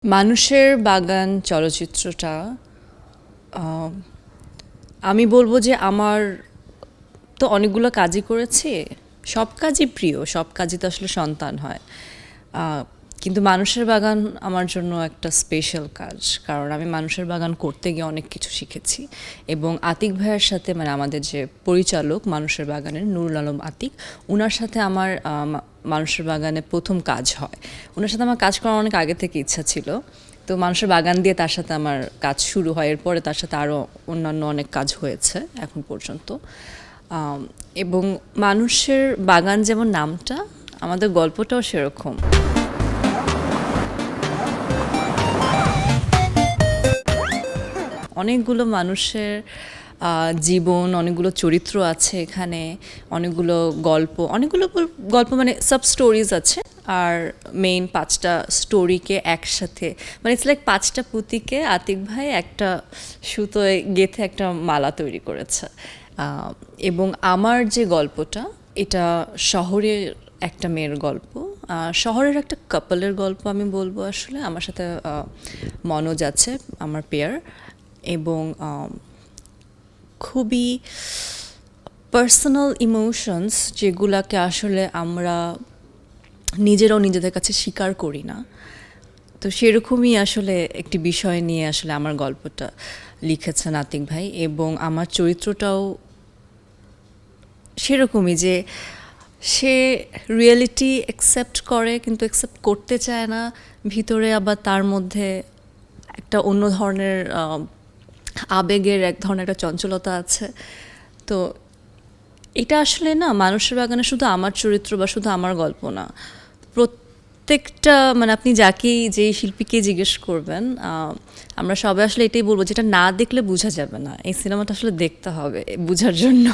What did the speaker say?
মানুষের বাগান চলচ্চিত্রটা আমি বলবো যে আমার তো অনেকগুলো কাজই করেছি, সব কাজই প্রিয়, সব কাজই তো আসলে সন্তান হয়। কিন্তু মানুষের বাগান আমার জন্য একটা স্পেশাল কাজ, কারণ আমি মানুষের বাগান করতে গিয়ে অনেক কিছু শিখেছি। এবং আতিক ভাইয়ের সাথে, মানে আমাদের যে পরিচালক মানুষের বাগানের, নুরুল আলম আতিক, ওনার সাথে আমার মানুষের বাগানে প্রথম কাজ হয়। ওনার সাথে আমার কাজ করার অনেক আগে থেকে ইচ্ছা ছিল, তো মানুষের বাগান দিয়ে তার সাথে আমার কাজ শুরু হয়। এরপরে তার সাথে আরও অন্যান্য অনেক কাজ হয়েছে এখন পর্যন্ত। এবং মানুষের বাগান যেমন নামটা, আমাদের গল্পটাও সেরকম। অনেকগুলো মানুষের জীবন, অনেকগুলো চরিত্র আছে এখানে, অনেকগুলো গল্প মানে সাব স্টোরিজ আছে। আর মেইন 5টা স্টোরিকে একসাথে, মানে ইটস লাইক 5টা পুঁতিকে আতিক ভাই একটা সুতোয় গেঁথে একটা মালা তৈরি করেছে। এবং আমার যে গল্পটা, এটা শহরের একটা মেয়ের গল্প, শহরের একটা কাপলের গল্প আমি বলবো। আসলে আমার সাথে মনোজ আছে, আমার পেয়ার, এবং খুবই পার্সোনাল ইমোশনস যেগুলাকে আসলে আমরা নিজেরাও নিজেদের কাছে স্বীকার করি না। তো সেরকমই আসলে একটি বিষয় নিয়ে আসলে আমার গল্পটা লিখেছেন আতিক ভাই। এবং আমার চরিত্রটাও সেরকমই, যে সে রিয়েলিটি অ্যাকসেপ্ট করে কিন্তু অ্যাকসেপ্ট করতে চায় না, ভিতরে আবার তার মধ্যে একটা অন্য ধরনের আবেগের এক ধরনের একটা চঞ্চলতা আছে। তো এটা আসলে না, মানুষের বাগানে শুধু আমার চরিত্র বা শুধু আমার গল্প না, প্রত্যেকটা, মানে আপনি যেই শিল্পীকে জিজ্ঞেস করবেন, আমরা সবাই আসলে এটাই বলবো, যেটা না দেখলে বোঝা যাবে না। এই সিনেমাটা আসলে দেখতে হবে বোঝার জন্য।